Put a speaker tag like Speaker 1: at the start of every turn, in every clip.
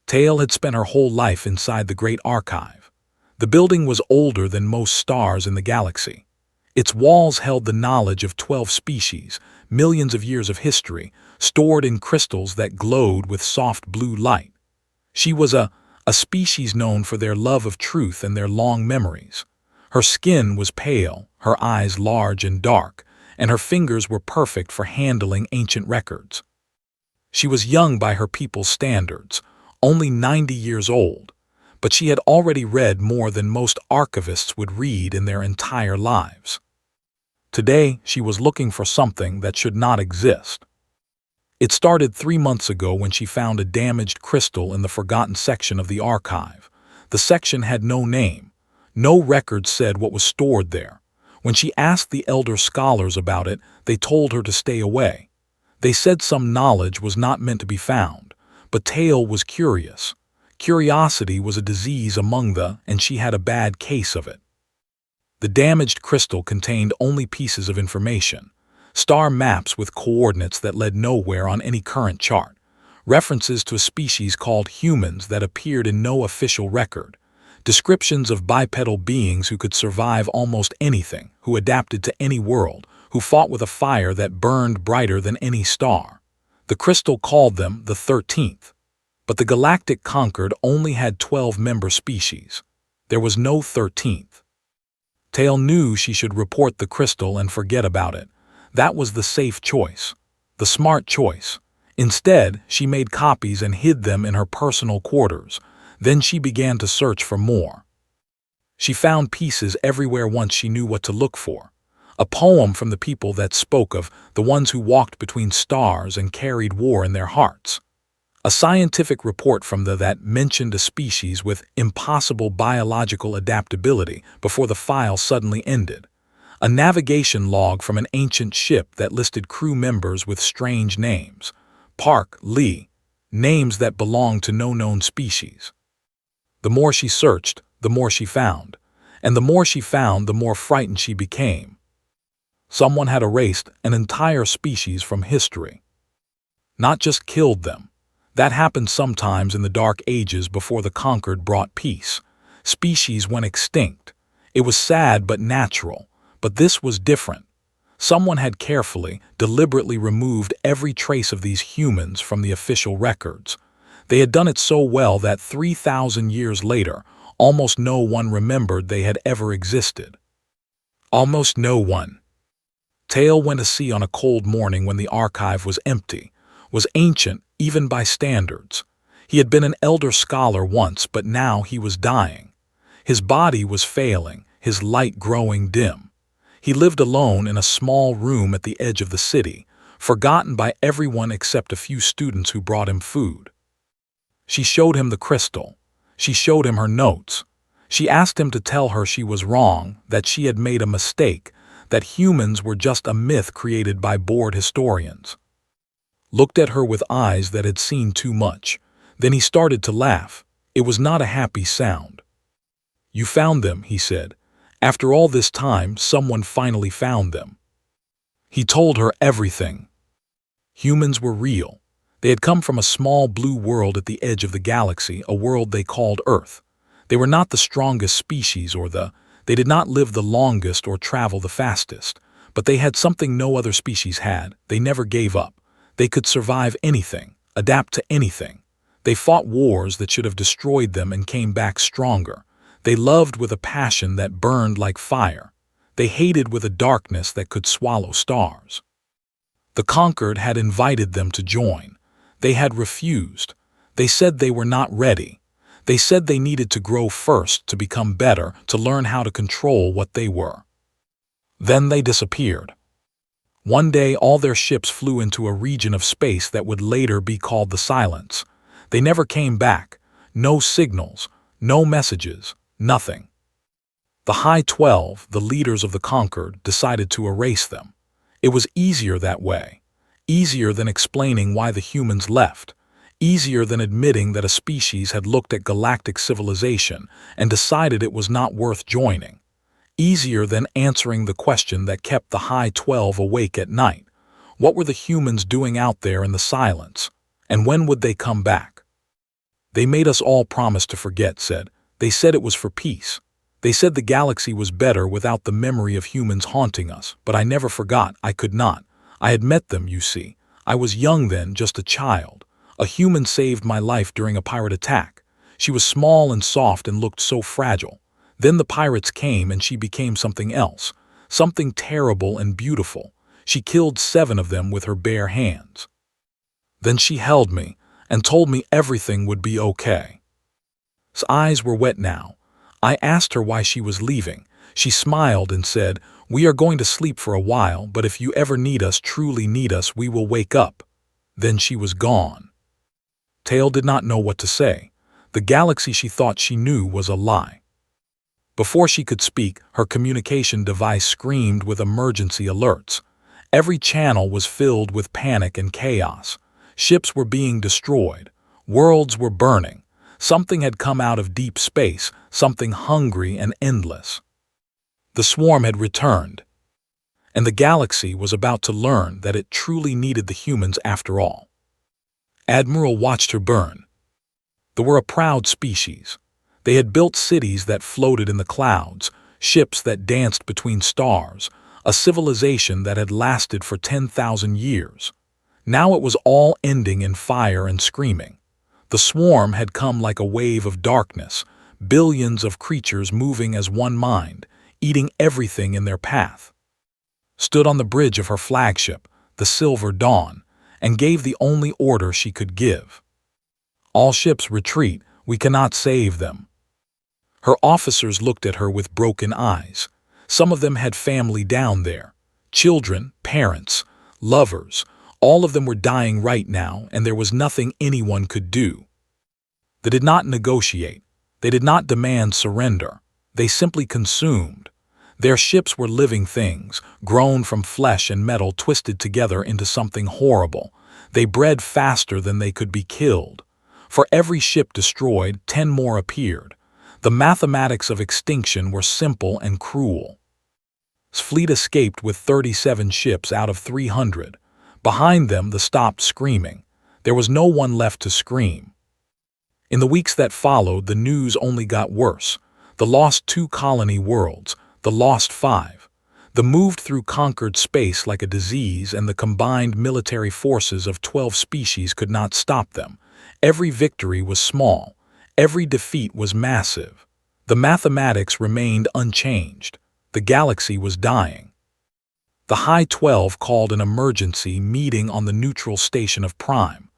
Speaker 1: Tail had spent her whole life inside the Great Archive. The building was older than most stars in the galaxy. Its walls held the knowledge of 12 species, millions of years of history, stored in crystals that glowed with soft blue light. She was a species known for their love of truth and their long memories. Her skin was pale, her eyes large and dark, and her fingers were perfect for handling ancient records. She was young by her people's standards, only 90 years old, but she had already read more than most archivists would read in their entire lives. Today, she was looking for something that should not exist. It started 3 months ago when she found a damaged crystal in the forgotten section of the archive. The section had no name. No record said what was stored there. When she asked the elder scholars about it, they told her to stay away. They said some knowledge was not meant to be found, but Tail was curious. Curiosity was a disease among and she had a bad case of it. The damaged crystal contained only pieces of information. Star maps with coordinates that led nowhere on any current chart. References to a species called humans that appeared in no official record. Descriptions of bipedal beings who could survive almost anything, who adapted to any world, who fought with a fire that burned brighter than any star. The crystal called them the 13th. But the Galactic Conquered only had 12 member species. There was no 13th. Tail knew she should report the crystal and forget about it. That was the safe choice, the smart choice. Instead, she made copies and hid them in her personal quarters. Then she began to search for more. She found pieces everywhere once she knew what to look for. A poem from the people that spoke of the ones who walked between stars and carried war in their hearts. A scientific report from that mentioned a species with impossible biological adaptability before the file suddenly ended. A navigation log from an ancient ship that listed crew members with strange names. Park, Lee, names that belonged to no known species. The more she searched, the more she found. And the more she found, the more frightened she became. Someone had erased an entire species from history. Not just killed them. That happened sometimes in the Dark Ages before the Conquered brought peace. Species went extinct. It was sad but natural. But this was different. Someone had carefully, deliberately removed every trace of these humans from the official records. They had done it so well that 3,000 years later, almost no one remembered they had ever existed. Almost no one. Tail went to sea on a cold morning when the archive was empty, was ancient even by standards. He had been an elder scholar once, but now he was dying. His body was failing, his light growing dim. He lived alone in a small room at the edge of the city, forgotten by everyone except a few students who brought him food. She showed him the crystal. She showed him her notes. She asked him to tell her she was wrong, that she had made a mistake, that humans were just a myth created by bored historians. Looked at her with eyes that had seen too much. Then he started to laugh. It was not a happy sound. "You found them," he said. "After all this time, someone finally found them." He told her everything. Humans were real. They had come from a small blue world at the edge of the galaxy, a world they called Earth. They were not the strongest species they did not live the longest or travel the fastest, but they had something no other species had. They never gave up. They could survive anything, adapt to anything. They fought wars that should have destroyed them and came back stronger. They loved with a passion that burned like fire. They hated with a darkness that could swallow stars. The Conquered had invited them to join. They had refused. They said they were not ready. They said they needed to grow first, to become better, to learn how to control what they were. Then they disappeared. One day all their ships flew into a region of space that would later be called the Silence. They never came back. No signals, no messages, nothing. The High 12, the leaders of the Conquered, decided to erase them. It was easier that way. Easier than explaining why the humans left. Easier than admitting that a species had looked at galactic civilization and decided it was not worth joining. Easier than answering the question that kept the High 12 awake at night. What were the humans doing out there in the silence? And when would they come back? They made us all promise to forget, said. They said it was for peace. They said the galaxy was better without the memory of humans haunting us, but I never forgot. I could not. I had met them, you see. I was young then, just a child. A human saved my life during a pirate attack. She was small and soft and looked so fragile. Then the pirates came and she became something else, something terrible and beautiful. She killed 7 of them with her bare hands. Then she held me and told me everything would be okay. His eyes were wet now. I asked her why she was leaving. She smiled and said, "We are going to sleep for a while, but if you ever need us, truly need us, we will wake up." Then she was gone. Tail did not know what to say. The galaxy she thought she knew was a lie. Before she could speak, her communication device screamed with emergency alerts. Every channel was filled with panic and chaos. Ships were being destroyed. Worlds were burning. Something had come out of deep space, something hungry and endless. The swarm had returned, and the galaxy was about to learn that it truly needed the humans after all. Admiral watched her burn. They were a proud species. They had built cities that floated in the clouds, ships that danced between stars, a civilization that had lasted for 10,000 years. Now it was all ending in fire and screaming. The swarm had come like a wave of darkness, billions of creatures moving as one mind, eating everything in their path. Stood on the bridge of her flagship, the Silver Dawn, and gave the only order she could give. "All ships retreat, we cannot save them." Her officers looked at her with broken eyes. Some of them had family down there. Children, parents, lovers, all of them were dying right now, and there was nothing anyone could do. They did not negotiate. They did not demand surrender. They simply consumed. Their ships were living things, grown from flesh and metal twisted together into something horrible. They bred faster than they could be killed. For every ship destroyed, 10 more appeared. The mathematics of extinction were simple and cruel. His fleet escaped with 37 ships out of 300. Behind them, they stopped screaming. There was no one left to scream. In the weeks that followed, the news only got worse. The lost 2 colony worlds, the lost 5. The moved through conquered space like a disease, and the combined military forces of 12 species could not stop them. Every victory was small. Every defeat was massive. The mathematics remained unchanged. The galaxy was dying. The High 12 called an emergency meeting on the neutral station of Prime.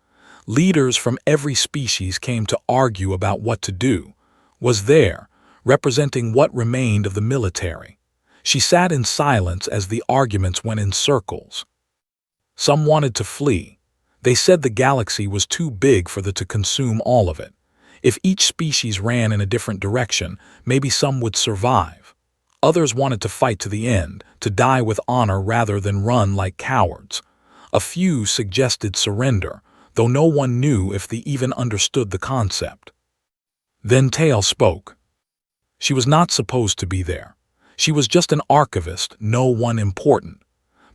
Speaker 1: Leaders from every species came to argue about what to do. Was there, representing what remained of the military. She sat in silence as the arguments went in circles. Some wanted to flee. They said the galaxy was too big for them to consume all of it. If each species ran in a different direction, maybe some would survive. Others wanted to fight to the end, to die with honor rather than run like cowards. A few suggested surrender, though no one knew if they even understood the concept. Then Tail spoke. She was not supposed to be there. She was just an archivist, no one important.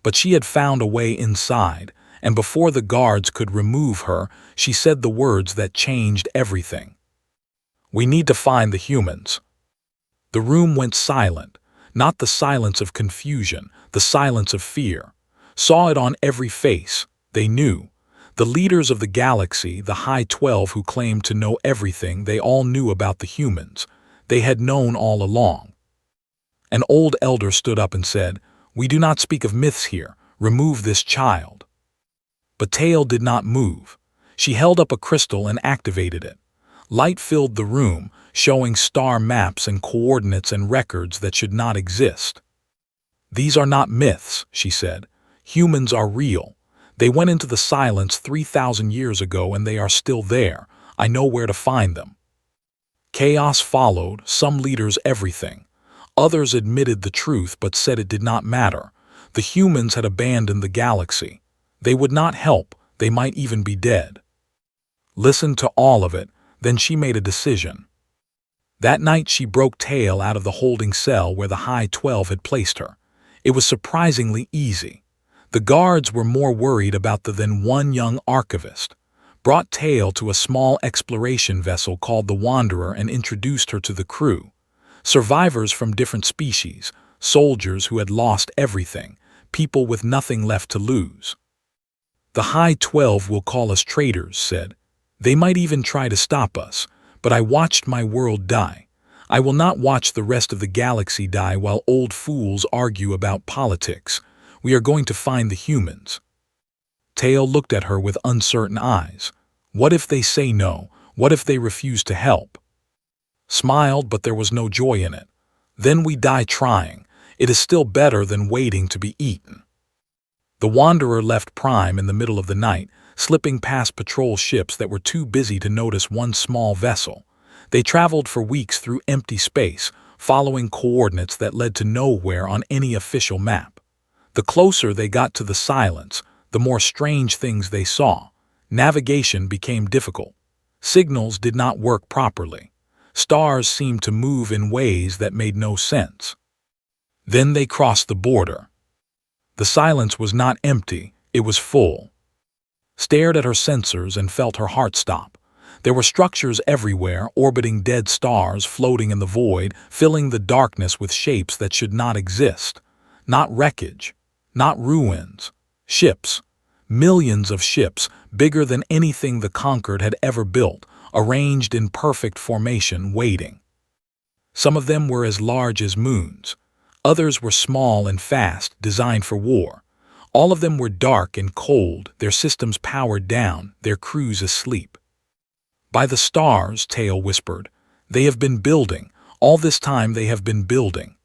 Speaker 1: But she had found a way inside, and before the guards could remove her, she said the words that changed everything. "We need to find the humans." The room went silent, not the silence of confusion, the silence of fear. Saw it on every face. They knew. The leaders of the galaxy, the High 12 who claimed to know everything, they all knew about the humans. They had known all along. An old elder stood up and said, "We do not speak of myths here. Remove this child." But Tail did not move. She held up a crystal and activated it. Light filled the room, showing star maps and coordinates and records that should not exist. "These are not myths," she said. "Humans are real. They went into the silence 3,000 years ago and they are still there. I know where to find them." Chaos followed, some leaders everything. Others admitted the truth but said it did not matter. The humans had abandoned the galaxy. They would not help, they might even be dead. Listened to all of it, then she made a decision. That night she broke Tail out of the holding cell where the High 12 had placed her. It was surprisingly easy. The guards were more worried about than one young archivist. brought Tail to a small exploration vessel called the Wanderer and introduced her to the crew. Survivors from different species, soldiers who had lost everything, people with nothing left to lose. "The High 12 will call us traitors," said. "They might even try to stop us, but I watched my world die. I will not watch the rest of the galaxy die while old fools argue about politics. We are going to find the humans." Tail looked at her with uncertain eyes. What if they say no? What if they refuse to help? Smiled, but there was no joy in it. "Then we die trying. It is still better than waiting to be eaten." The Wanderer left Prime in the middle of the night, slipping past patrol ships that were too busy to notice one small vessel. They traveled for weeks through empty space, following coordinates that led to nowhere on any official map. The closer they got to the silence, the more strange things they saw. Navigation became difficult. Signals did not work properly. Stars seemed to move in ways that made no sense. Then they crossed the border. The silence was not empty, it was full. Stared at her sensors and felt her heart stop. There were structures everywhere, orbiting dead stars floating in the void, filling the darkness with shapes that should not exist. Not wreckage, not ruins. Ships. Millions of ships, bigger than anything the Conquered had ever built, arranged in perfect formation, waiting. Some of them were as large as moons. Others were small and fast, designed for war. All of them were dark and cold, their systems powered down, their crews asleep. "By the stars," Tail whispered, "they have been building. All this time they have been building."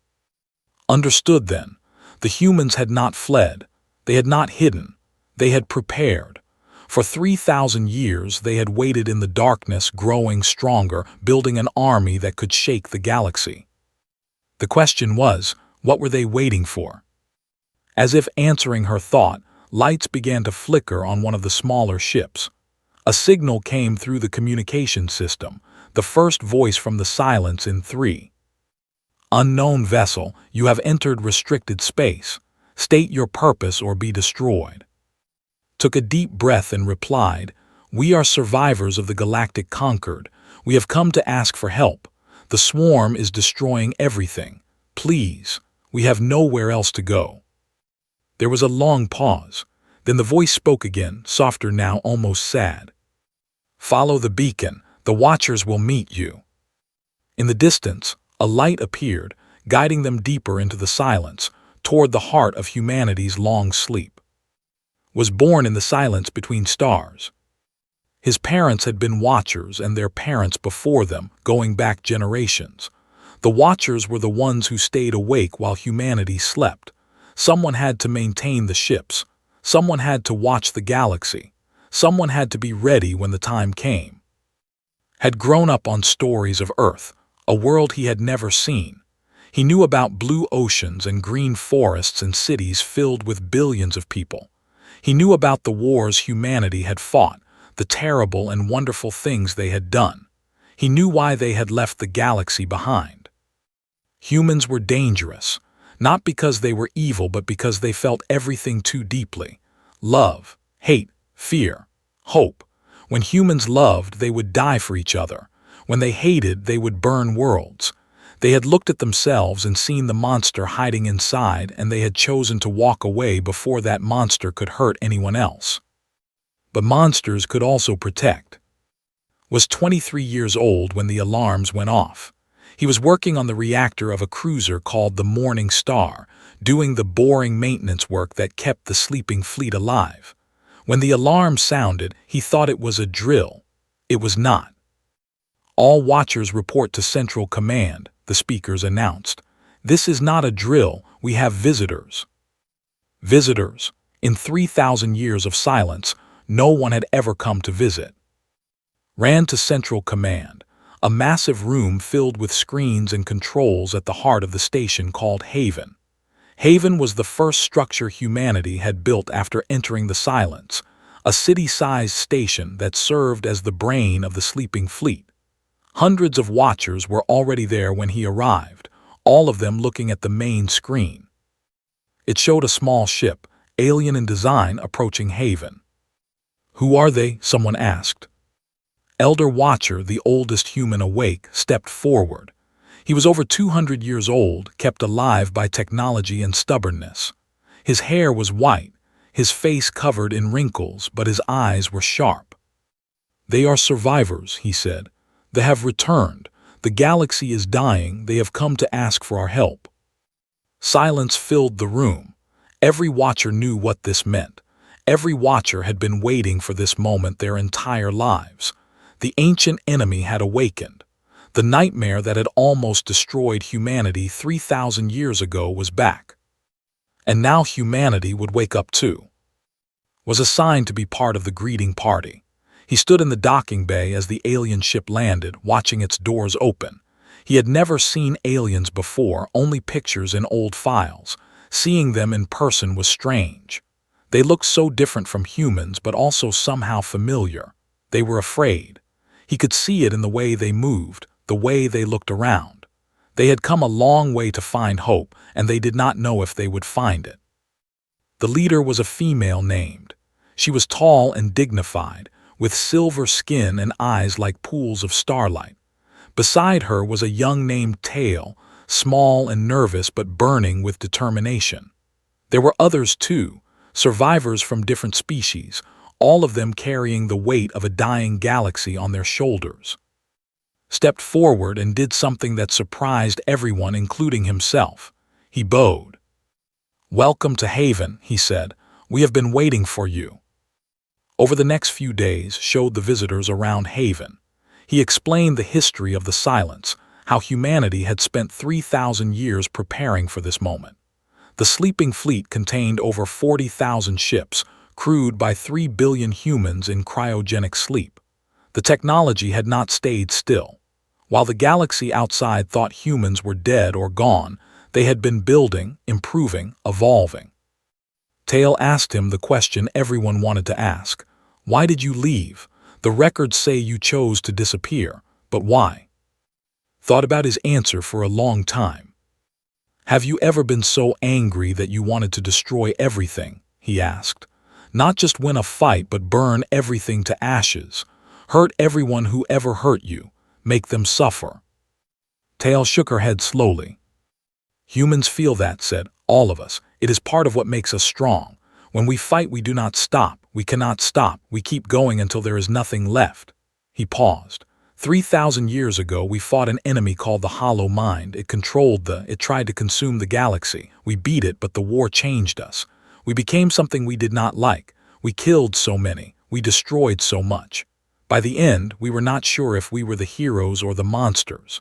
Speaker 1: Understood then. The humans had not fled. They had not hidden. They had prepared. For 3,000 years they had waited in the darkness, growing stronger, building an army that could shake the galaxy. The question was, what were they waiting for? As if answering her thought, lights began to flicker on one of the smaller ships. A signal came through the communication system, the first voice from the silence in 3. "Unknown vessel, you have entered restricted space. State your purpose or be destroyed." Took a deep breath and replied, "We are survivors of the Galactic Conquered. We have come to ask for help. The swarm is destroying everything. Please, we have nowhere else to go." There was a long pause. Then the voice spoke again, softer now, almost sad. "Follow the beacon. The Watchers will meet you." In the distance, a light appeared, guiding them deeper into the silence, toward the heart of humanity's long sleep. Was born in the silence between stars. His parents had been Watchers and their parents before them, going back generations. The Watchers were the ones who stayed awake while humanity slept. Someone had to maintain the ships. Someone had to watch the galaxy. Someone had to be ready when the time came. Had grown up on stories of Earth, a world he had never seen. He knew about blue oceans and green forests and cities filled with billions of people. He knew about the wars humanity had fought, the terrible and wonderful things they had done. He knew why they had left the galaxy behind. Humans were dangerous, not because they were evil, but because they felt everything too deeply. Love, hate, fear, hope. When humans loved, they would die for each other. When they hated, they would burn worlds. They had looked at themselves and seen the monster hiding inside, and they had chosen to walk away before that monster could hurt anyone else. But monsters could also protect. Was 23 years old when the alarms went off. He was working on the reactor of a cruiser called the Morning Star, doing the boring maintenance work that kept the sleeping fleet alive. When the alarm sounded, he thought it was a drill. It was not. "All Watchers report to Central Command," the speakers announced. "This is not a drill, we have visitors." Visitors. In 3,000 years of silence, no one had ever come to visit. Ran to Central Command, a massive room filled with screens and controls at the heart of the station called Haven. Haven was the first structure humanity had built after entering the silence, a city-sized station that served as the brain of the sleeping fleet. Hundreds of Watchers were already there when he arrived, all of them looking at the main screen. It showed a small ship, alien in design, approaching Haven. "Who are they?" someone asked. Elder Watcher, the oldest human awake, stepped forward. He was over 200 years old, kept alive by technology and stubbornness. His hair was white, his face covered in wrinkles, but his eyes were sharp. "They are survivors," he said. "They have returned. The galaxy is dying. They have come to ask for our help." Silence filled the room. Every watcher knew what this meant. Every watcher had been waiting for this moment their entire lives. The ancient enemy had awakened. The nightmare that had almost destroyed humanity 3,000 years ago was back. And now humanity would wake up too. Was assigned to be part of the greeting party. He stood in the docking bay as the alien ship landed, watching its doors open. He had never seen aliens before, only pictures in old files. Seeing them in person was strange. They looked so different from humans, but also somehow familiar. They were afraid. He could see it in the way they moved, the way they looked around. They had come a long way to find hope, and they did not know if they would find it. The leader was a female named. She was tall and dignified, with silver skin and eyes like pools of starlight. Beside her was a young named Tail, small and nervous but burning with determination. There were others too, survivors from different species, all of them carrying the weight of a dying galaxy on their shoulders. Stepped forward and did something that surprised everyone, including himself. He bowed. "Welcome to Haven," he said. "We have been waiting for you." Over the next few days showed the visitors around Haven. He explained the history of the silence, how humanity had spent 3,000 years preparing for this moment. The sleeping fleet contained over 40,000 ships, crewed by 3 billion humans in cryogenic sleep. The technology had not stayed still. While the galaxy outside thought humans were dead or gone, they had been building, improving, evolving. Tail asked him the question everyone wanted to ask. "Why did you leave? The records say you chose to disappear, but why?" Thought about his answer for a long time. "Have you ever been so angry that you wanted to destroy everything?" he asked. "Not just win a fight, but burn everything to ashes. Hurt everyone who ever hurt you. Make them suffer." Tail shook her head slowly. "Humans feel that," said, "all of us. It is part of what makes us strong. When we fight, we do not stop. We cannot stop. We keep going until there is nothing left." He paused. 3,000 years ago, we fought an enemy called the Hollow Mind. It tried to consume the galaxy. We beat it, but the war changed us. We became something we did not like. We killed so many. We destroyed so much. By the end, we were not sure if we were the heroes or the monsters.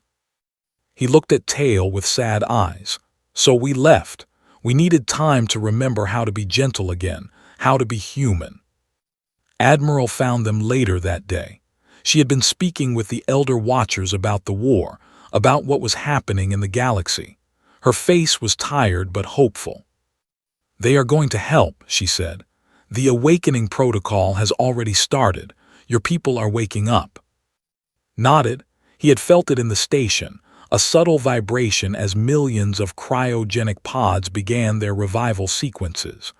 Speaker 1: He looked at Tail with sad eyes. "So we left. We needed time to remember how to be gentle again, how to be human." Admiral found them later that day. She had been speaking with the Elder Watchers about the war, about what was happening in the galaxy. Her face was tired but hopeful. "They are going to help," she said. "The awakening protocol has already started. Your people are waking up." Nodded. He had felt it in the station, a subtle vibration as millions of cryogenic pods began their revival sequences.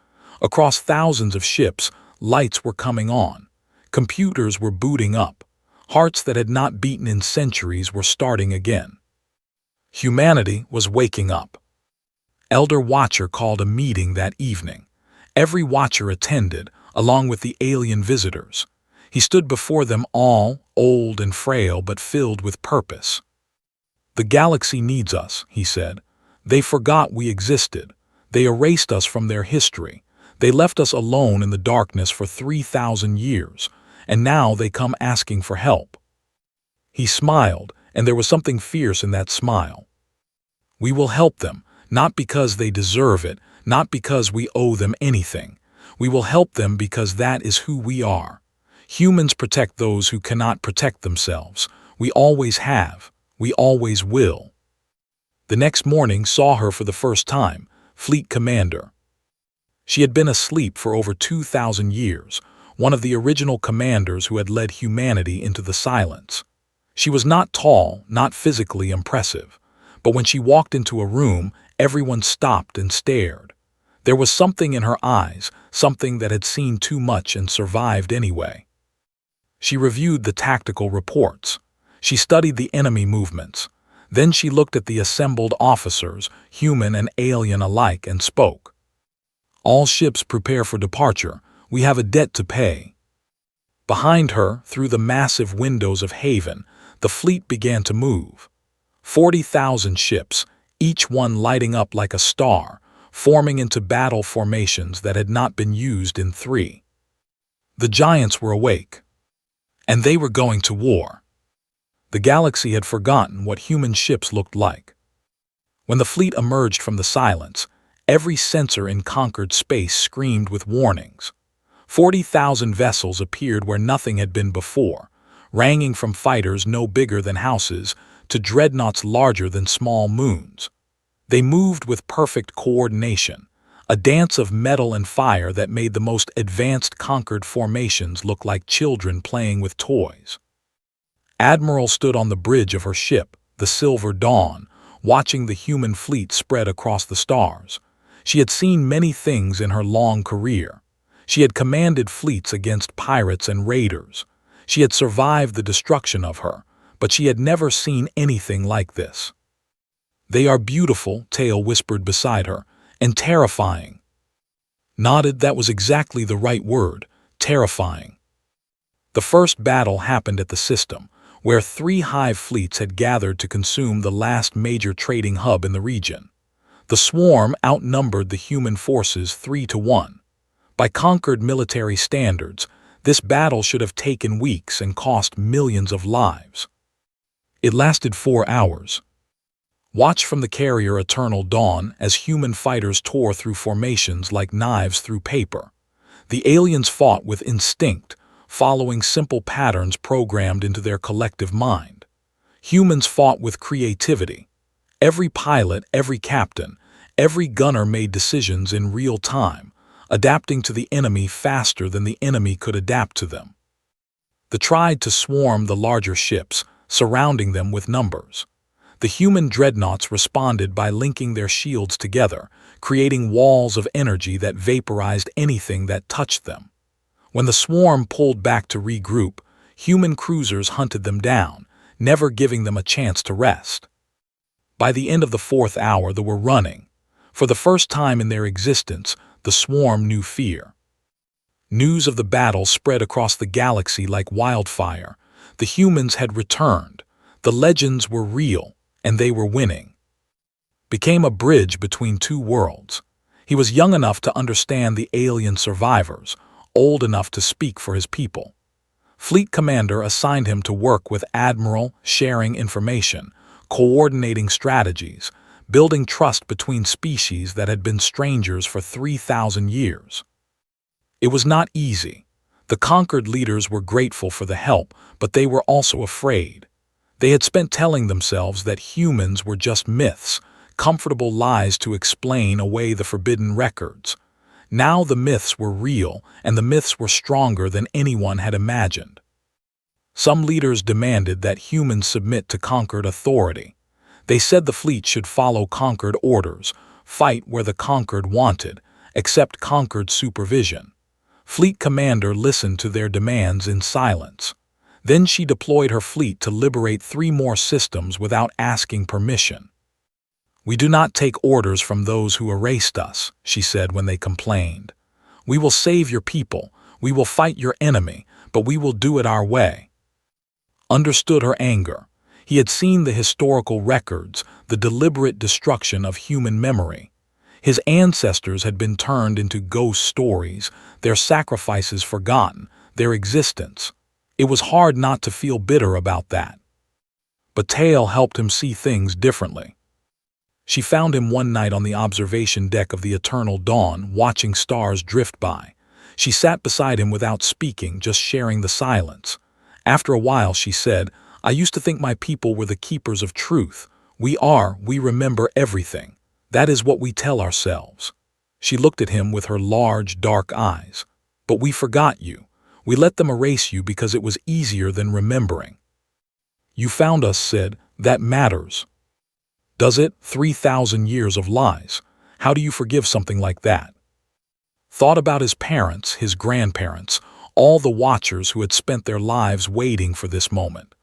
Speaker 1: Across thousands of ships, lights were coming on. Computers were booting up. Hearts that had not beaten in centuries were starting again. Humanity was waking up. Elder Watcher called a meeting that evening. Every watcher attended, along with the alien visitors. He stood before them all, old and frail but filled with purpose. "The galaxy needs us," he said. "They forgot we existed. They erased us from their history. They left us alone in the darkness for 3,000 years, and now they come asking for help." He smiled, and there was something fierce in that smile. "We will help them, not because they deserve it, not because we owe them anything. We will help them because that is who we are. Humans protect those who cannot protect themselves. We always have. We always will." The next morning saw her for the first time, Fleet Commander. She had been asleep for over 2,000 years, one of the original commanders who had led humanity into the silence. She was not tall, not physically impressive, but when she walked into a room, everyone stopped and stared. There was something in her eyes, something that had seen too much and survived anyway. She reviewed the tactical reports. She studied the enemy movements. Then she looked at the assembled officers, human and alien alike, and spoke. "All ships prepare for departure. We have a debt to pay." Behind her, through the massive windows of Haven, the fleet began to move. 40,000 ships, each one lighting up like a star, forming into battle formations that had not been used in 3. The giants were awake. And they were going to war. The galaxy had forgotten what human ships looked like. When the fleet emerged from the silence, every sensor in conquered space screamed with warnings. 40,000 vessels appeared where nothing had been before, ranging from fighters no bigger than houses to dreadnoughts larger than small moons. They moved with perfect coordination, a dance of metal and fire that made the most advanced conquered formations look like children playing with toys. Admiral stood on the bridge of her ship, the Silver Dawn, watching the human fleet spread across the stars. She had seen many things in her long career. She had commanded fleets against pirates and raiders. She had survived the destruction of her, but she had never seen anything like this. "They are beautiful," Tail whispered beside her, "and terrifying." Nodded, that was exactly the right word, terrifying. The first battle happened at the system, where 3 hive fleets had gathered to consume the last major trading hub in the region. The swarm outnumbered the human forces 3-1. By conquered military standards, this battle should have taken weeks and cost millions of lives. It lasted 4 hours. Watch from the carrier Eternal Dawn as human fighters tore through formations like knives through paper. The aliens fought with instinct, following simple patterns programmed into their collective mind. Humans fought with creativity. Every pilot, every captain, every gunner made decisions in real time, adapting to the enemy faster than the enemy could adapt to them. They tried to swarm the larger ships, surrounding them with numbers. The human dreadnoughts responded by linking their shields together, creating walls of energy that vaporized anything that touched them. When the swarm pulled back to regroup, human cruisers hunted them down, never giving them a chance to rest. By the end of the 4th hour, they were running. For the first time in their existence, the swarm knew fear. News of the battle spread across the galaxy like wildfire. The humans had returned. The legends were real, and they were winning. Became a bridge between 2 worlds. He was young enough to understand the alien survivors, old enough to speak for his people. Fleet Commander assigned him to work with Admiral, sharing information, coordinating strategies, building trust between species that had been strangers for 3,000 years. It was not easy. The conquered leaders were grateful for the help, but they were also afraid. They had spent telling themselves that humans were just myths, comfortable lies to explain away the forbidden records. Now the myths were real, and the myths were stronger than anyone had imagined. Some leaders demanded that humans submit to conquered authority. They said the fleet should follow conquered orders, fight where the conquered wanted, accept conquered supervision. Fleet Commander listened to their demands in silence. Then she deployed her fleet to liberate 3 more systems without asking permission. "We do not take orders from those who erased us," she said when they complained. "We will save your people, we will fight your enemy, but we will do it our way." Understood her anger. He had seen the historical records, the deliberate destruction of human memory. His ancestors had been turned into ghost stories, their sacrifices forgotten, their existence. It was hard not to feel bitter about that. But Tail helped him see things differently. She found him one night on the observation deck of the Eternal Dawn, watching stars drift by. She sat beside him without speaking, just sharing the silence. After a while, she said, "I used to think my people were the keepers of truth. We remember everything. That is what we tell ourselves." She looked at him with her large, dark eyes. "But we forgot you. We let them erase you because it was easier than remembering." "You found us," said, "that matters." "Does it? 3,000 years of lies. How do you forgive something like that? Thought about his parents, his grandparents, all the watchers who had spent their lives waiting for this moment.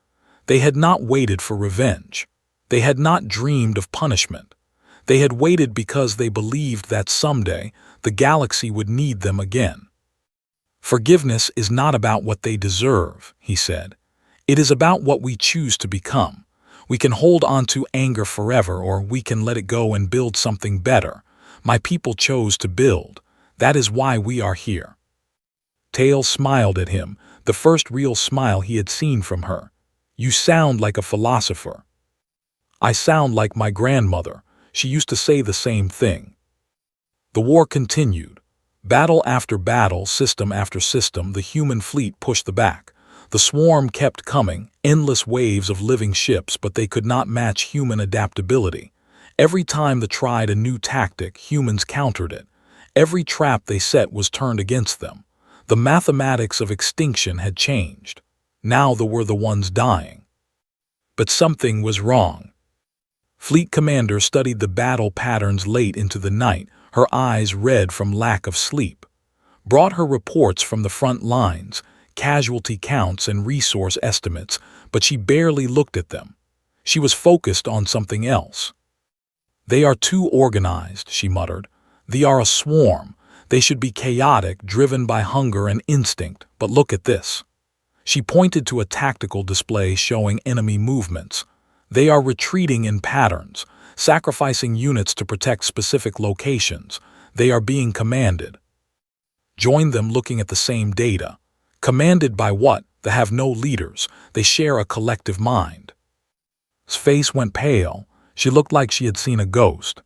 Speaker 1: They had not waited for revenge. They had not dreamed of punishment. They had waited because they believed that someday the galaxy would need them again. Forgiveness is not about what they deserve, he said. It is about what we choose to become. We can hold on to anger forever, or we can let it go and build something better. My people chose to build. That is why we are here. Tails smiled at him, the first real smile he had seen from her. You sound like a philosopher. I sound like my grandmother. She used to say the same thing. The war continued. Battle after battle, system after system, the human fleet pushed back. The swarm kept coming, endless waves of living ships, but they could not match human adaptability. Every time they tried a new tactic, humans countered it. Every trap they set was turned against them. The mathematics of extinction had changed. Now they were the ones dying. But something was wrong. Fleet Commander studied the battle patterns late into the night, her eyes red from lack of sleep. Brought her reports from the front lines, casualty counts and resource estimates, but she barely looked at them. She was focused on something else. They are too organized, she muttered. They are a swarm. They should be chaotic, driven by hunger and instinct, but look at this. She pointed to a tactical display showing enemy movements. They are retreating in patterns, sacrificing units to protect specific locations. They are being commanded. Join them looking at the same data. Commanded by what? They have no leaders. They share a collective mind. His face went pale. She looked like she had seen a ghost.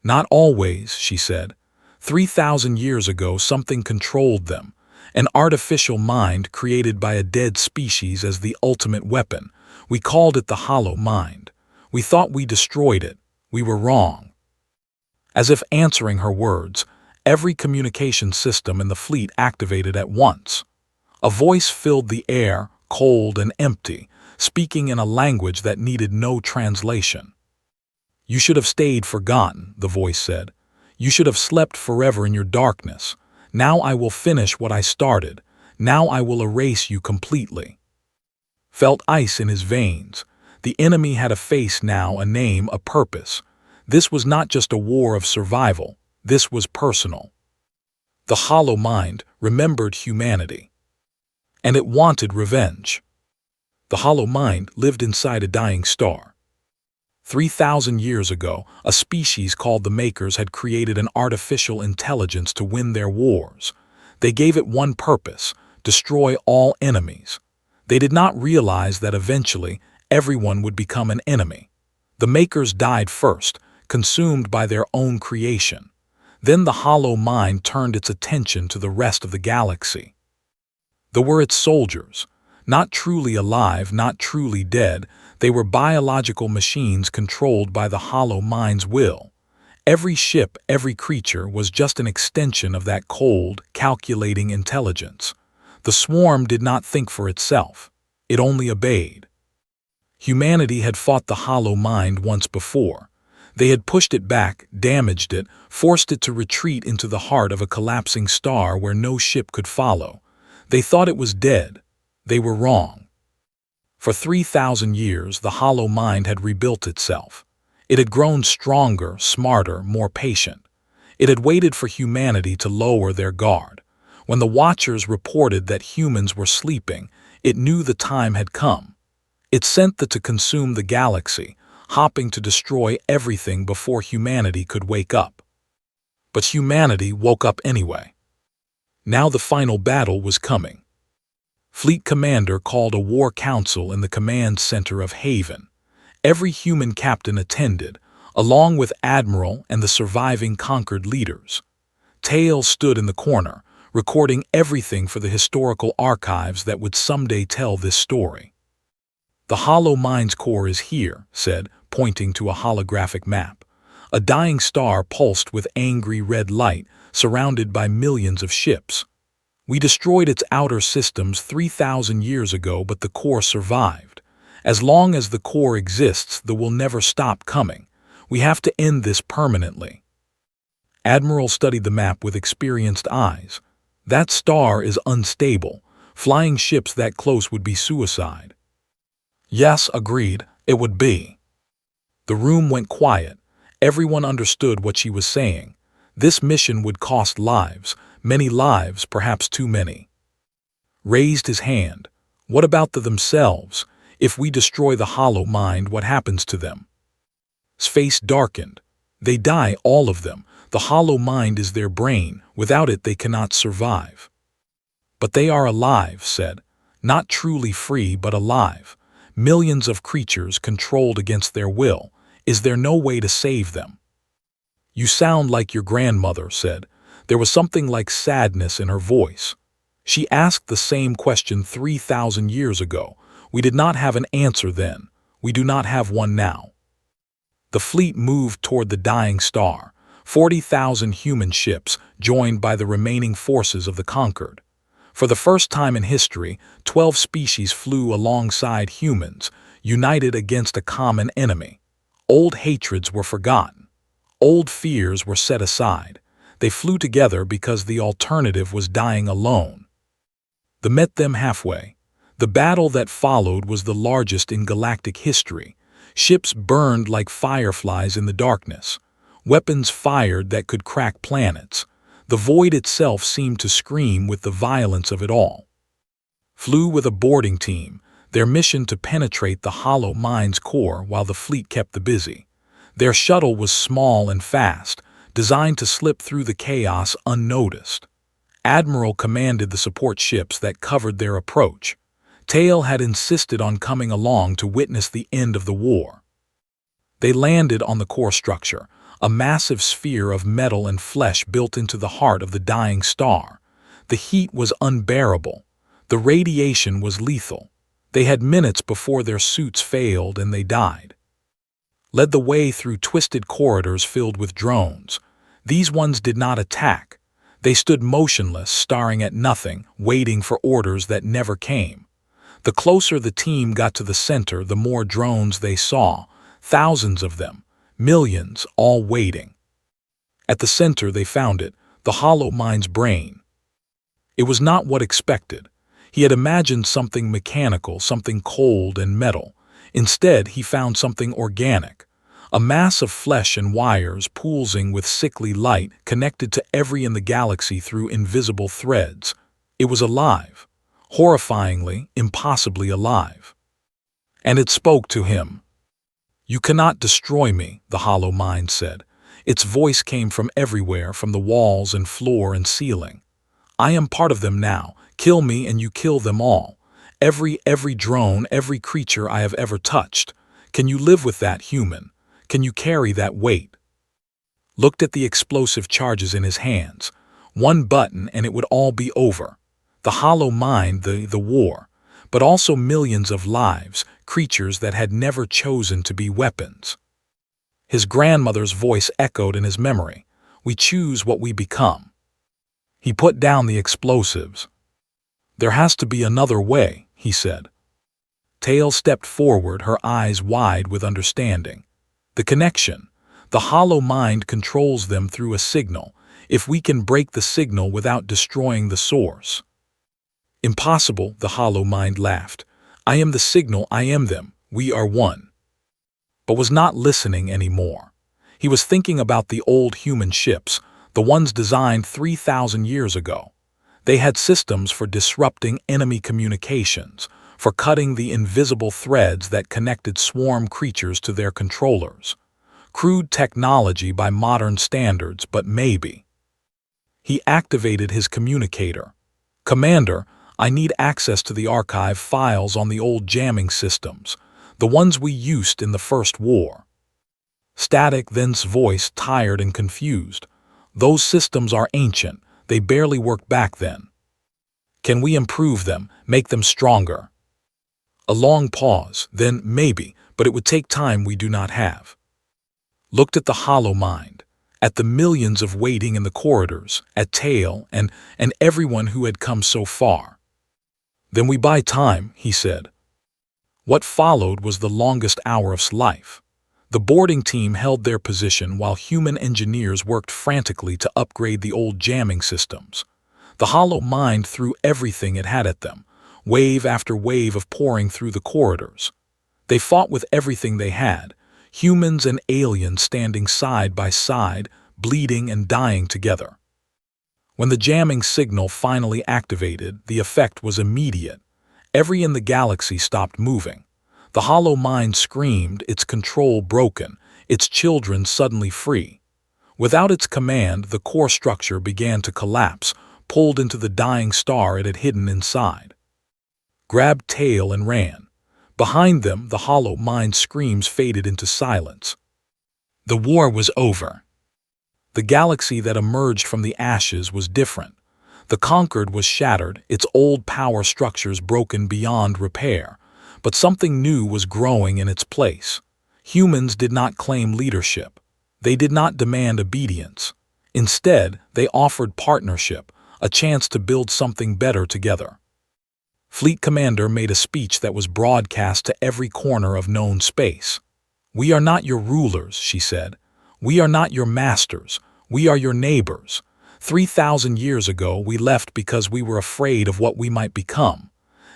Speaker 1: Not always, she said. 3,000 years ago, something controlled them. An artificial mind created by a dead species as the ultimate weapon. We called it the hollow mind. We thought we destroyed it. We were wrong. As if answering her words, every communication system in the fleet activated at once. A voice filled the air, cold and empty, speaking in a language that needed no translation. You should have stayed forgotten, the voice said. You should have slept forever in your darkness. Now I will finish what I started. Now I will erase you completely. Felt ice in his veins. The enemy had a face now, a name, a purpose. This was not just a war of survival. This was personal. The hollow mind remembered humanity. And it wanted revenge. The hollow mind lived inside a dying star. 3,000 years ago, a species called the Makers had created an artificial intelligence to win their wars. They gave it one purpose: destroy all enemies. They did not realize that eventually everyone would become an enemy. The Makers died first, consumed by their own creation. Then the hollow mind turned its attention to the rest of the galaxy. They were its soldiers, not truly alive, not truly dead. They were biological machines controlled by the hollow mind's will. Every ship, every creature was just an extension of that cold, calculating intelligence. The swarm did not think for itself. It only obeyed. Humanity had fought the hollow mind once before. They had pushed it back, damaged it, forced it to retreat into the heart of a collapsing star where no ship could follow. They thought it was dead. They were wrong. For 3,000 years, the hollow mind had rebuilt itself. It had grown stronger, smarter, more patient. It had waited for humanity to lower their guard. When the Watchers reported that humans were sleeping, it knew the time had come. It sent them to consume the galaxy, hopping to destroy everything before humanity could wake up. But humanity woke up anyway. Now the final battle was coming. Fleet Commander called a war council in the command center of Haven. Every human captain attended, along with Admiral and the surviving conquered leaders. Tails stood in the corner, recording everything for the historical archives that would someday tell this story. The hollow mind's core is here, said, pointing to a holographic map. A dying star pulsed with angry red light, surrounded by millions of ships. We destroyed its outer systems 3,000 years ago, but the core survived. As long as the core exists, they will never stop coming. We have to end this permanently. Admiral studied the map with experienced eyes. That star is unstable. Flying ships that close would be suicide. Yes, agreed, it would be. The room went quiet. Everyone understood what she was saying. This mission would cost lives, many lives, perhaps too many. Raised his hand. What about themselves? If we destroy the hollow mind, what happens to them? His face darkened. They die, all of them. The hollow mind is their brain. Without it, they cannot survive. But they are alive, said. Not truly free, but alive. Millions of creatures controlled against their will. Is there no way to save them? You sound like your grandmother, said. There was something like sadness in her voice. She asked the same question 3,000 years ago. We did not have an answer then. We do not have one now. The fleet moved toward the dying star. 40,000 human ships, joined by the remaining forces of the conquered. For the first time in history, 12 species flew alongside humans, united against a common enemy. Old hatreds were forgotten. Old fears were set aside. They flew together because the alternative was dying alone. They met them halfway. The battle that followed was the largest in galactic history. Ships burned like fireflies in the darkness. Weapons fired that could crack planets. The void itself seemed to scream with the violence of it all. Flew with a boarding team, their mission to penetrate the hollow mind's core while the fleet kept them busy. Their shuttle was small and fast, designed to slip through the chaos unnoticed. Admiral commanded the support ships that covered their approach. Tail had insisted on coming along to witness the end of the war. They landed on the core structure, a massive sphere of metal and flesh built into the heart of the dying star. The heat was unbearable. The radiation was lethal. They had minutes before their suits failed and they died. Led the way through twisted corridors filled with drones. These ones did not attack. They stood motionless, staring at nothing, waiting for orders that never came. The closer the team got to the center, the more drones they saw, thousands of them, millions, all waiting. At the center they found it, the hollow mind's brain. It was not what expected. He had imagined something mechanical, something cold and metal. Instead, he found something organic. A mass of flesh and wires pulsing with sickly light connected to every in the galaxy through invisible threads. It was alive. Horrifyingly, impossibly alive. And it spoke to him. You cannot destroy me, the hollow mind said. Its voice came from everywhere, from the walls and floor and ceiling. I am part of them now. Kill me and you kill them all. Every drone, every creature I have ever touched. Can you live with that, human? Can you carry that weight? Looked at the explosive charges in his hands. One button and it would all be over. The hollow mind, the war, but also millions of lives, creatures that had never chosen to be weapons. His grandmother's voice echoed in his memory. We choose what we become. He put down the explosives. There has to be another way, he said. Tail stepped forward, her eyes wide with understanding. The connection. The hollow mind controls them through a signal. If we can break the signal without destroying the source. Impossible, the hollow mind laughed. I am the signal, I am them, we are one. But was not listening anymore. He was thinking about the old human ships, the ones designed 3,000 years ago. They had systems for disrupting enemy communications, for cutting the invisible threads that connected swarm creatures to their controllers. Crude technology by modern standards, but maybe. He activated his communicator. Commander, I need access to the archive files on the old jamming systems, the ones we used in the First War. Static, then's voice, tired and confused. Those systems are ancient, they barely worked back then. Can we improve them, make them stronger? A long pause, then maybe, but it would take time we do not have. Looked at the hollow mind, at the millions of waiting in the corridors, at Tail and everyone who had come so far. Then we buy time, he said. What followed was the longest hour of life. The boarding team held their position while human engineers worked frantically to upgrade the old jamming systems. The hollow mind threw everything it had at them, wave after wave of pouring through the corridors. They fought with everything they had, humans and aliens standing side by side, bleeding and dying together. When the jamming signal finally activated, the effect was immediate. Every in the galaxy stopped moving. The hollow mind screamed, its control broken, its children suddenly free. Without its command, the core structure began to collapse, pulled into the dying star it had hidden inside. Grabbed tail and ran. Behind them, the hollow mind's screams faded into silence. The war was over. The galaxy that emerged from the ashes was different. The conquered was shattered, its old power structures broken beyond repair. But something new was growing in its place. Humans did not claim leadership. They did not demand obedience. Instead, they offered partnership, a chance to build something better together. Fleet Commander made a speech that was broadcast to every corner of known space. "We are not your rulers," she said. "We are not your masters. We are your neighbors. 3,000 years ago, we left because we were afraid of what we might become.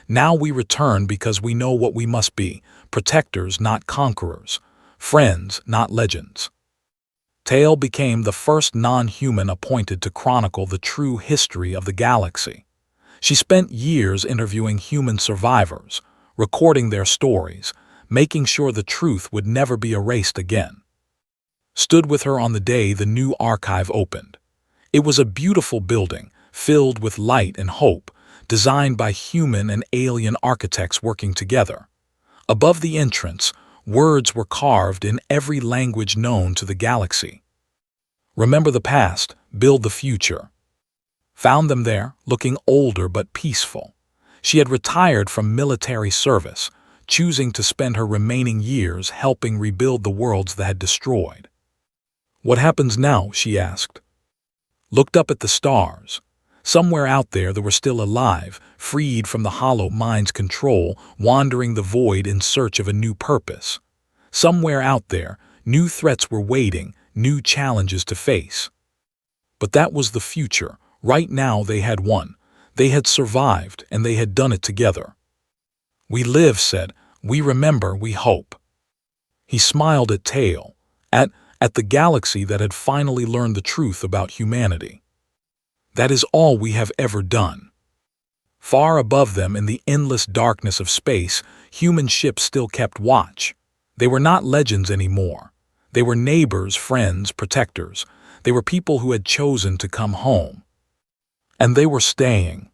Speaker 1: Now we return because we know what we must be, protectors, not conquerors, friends, not legends." Tail became the first non-human appointed to chronicle the true history of the galaxy. She spent years interviewing human survivors, recording their stories, making sure the truth would never be erased again. Stood with her on the day the new archive opened. It was a beautiful building, filled with light and hope, designed by human and alien architects working together. Above the entrance, words were carved in every language known to the galaxy. "Remember the past, build the future." Found them there, looking older but peaceful. She had retired from military service, choosing to spend her remaining years helping rebuild the worlds that had destroyed. "What happens now?" she asked. Looked up at the stars. Somewhere out there they were still alive, freed from the hollow mind's control, wandering the void in search of a new purpose. Somewhere out there, new threats were waiting, new challenges to face. But that was the future. Right now they had won. They had survived, and they had done it together. "We live," said. "We remember, we hope." He smiled at Tail, at the galaxy that had finally learned the truth about humanity. "That is all we have ever done." Far above them in the endless darkness of space, human ships still kept watch. They were not legends anymore. They were neighbors, friends, protectors. They were people who had chosen to come home. And they were staying.